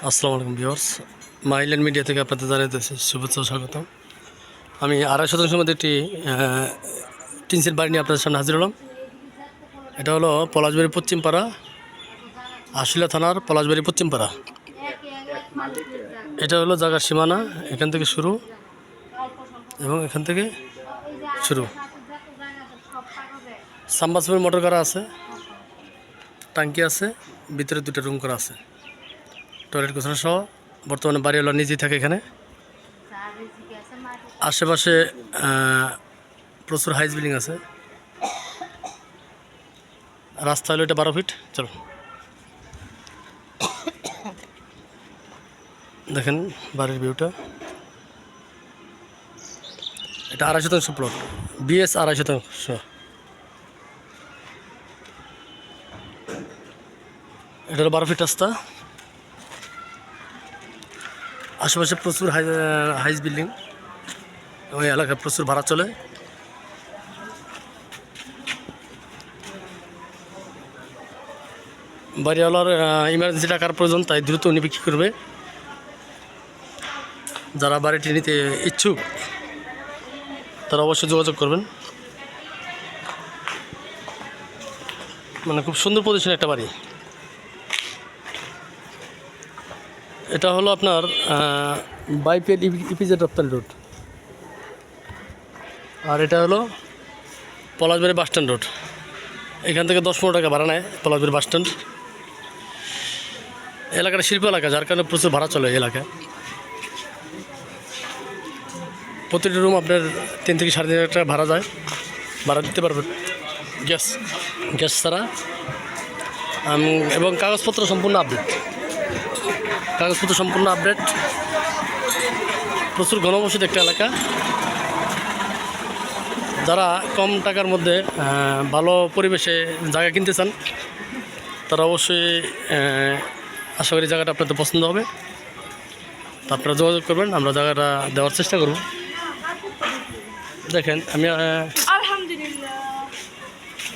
আসসালামু আলাইকুম viewers, Mile End media থেকে আপনাদের জানাইতেছি শুভেচ্ছা ও স্বাগতম। আমি 2.5 শতাংশের মধ্যে একটি টিনসের বাড়ি নিয়ে আপনাদের সামনে হাজির হলাম। এটা হলো পলাশবাড়ি পশ্চিমপাড়া, আশুলিয়া থানার পলাশবাড়ি পশ্চিমপাড়া। এটা হলো জায়গার সীমানা, এখান থেকে শুরু এবং এখান থেকে শুরু। সাবমার্সিবল মোটর করা আছে, টাঙ্কি আছে, ভিতরে 2টা রুম করা আছে, টয়লেট গোছানো সহ। বর্তমানে বাড়িওয়ালা নিজেই থাকে এখানে। আশেপাশে প্রচুর হাইস বিল্ডিং আছে। রাস্তা হলো এটা 12 ফিট। চলো দেখেন বাড়ির ভিউটা। এটা 2.5 শতাংশ প্লট, বিএস 2.5 শতাংশ। এটা হলো 12 ফিট রাস্তা। আশেপাশে প্রচুর হাইস বিল্ডিং, ওই এলাকায় প্রচুর ভাড়া চলে। বাড়িওয়ালার ইমার্জেন্সি টাকার প্রয়োজন, তাই দ্রুত উনি বিক্রি করবে। যারা বাড়িটি নিতে ইচ্ছুক তারা অবশ্যই যোগাযোগ করবেন। মানে খুব সুন্দর পজিশন একটা বাড়ি। এটা হলো আপনার বাইপিএল ইপিজেড রপ্তানি রোড, আর এটা হলো পলাশবাড়ি বাসস্ট্যান্ড রোড। এখান থেকে 10-15 টাকা ভাড়া নেয় পলাশবাড়ি বাসস্ট্যান্ড। এলাকাটা শিল্প এলাকা, যার কারণে প্রচুর ভাড়া চলে এই এলাকায়। প্রতিটি রুম আপনার 3 থেকে 3.5 টাকা ভাড়া যায়, ভাড়া দিতে পারবেন গ্যাস ছাড়া। এবং কাগজপত্র সম্পূর্ণ আপডেট, প্রচুর ঘনবসতি একটা এলাকা। যারা কম টাকার মধ্যে ভালো পরিবেশে জায়গা কিনতে চান তারা অবশ্যই আশা করি জায়গাটা আপনাদের পছন্দ হবে। তা আপনারা যোগাযোগ করবেন, আমরা জায়গাটা দেওয়ার চেষ্টা করব। দেখেন আমি আলহামদুলিল্লাহ,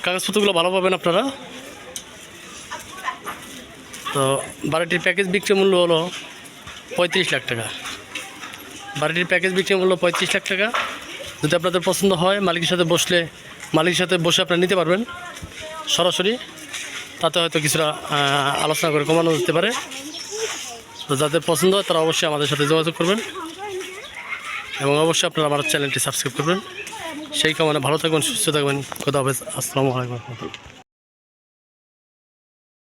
কাগজপত্রগুলো ভালো পাবেন আপনারা। তো বাড়িটির প্যাকেজ বিক্রি মূল্য হলো 35 লাখ টাকা। বাড়িটির প্যাকেজ বিক্রি মূল্য 35 লাখ টাকা। যদি আপনাদের পছন্দ হয় মালিকের সাথে বসে আপনারা নিতে পারবেন সরাসরি। তাতে হয়তো কিছুটা আলোচনা করে কমানো যেতে পারে। তো যাদের পছন্দ হয় তারা অবশ্যই আমাদের সাথে যোগাযোগ করবেন এবং অবশ্যই আপনারা আমার চ্যানেলটি সাবস্ক্রাইব করবেন। সেই কারণে ভালো থাকবেন, সুস্থ থাকবেন। খোদা হাফেজ। আসসালামু আলাইকুম।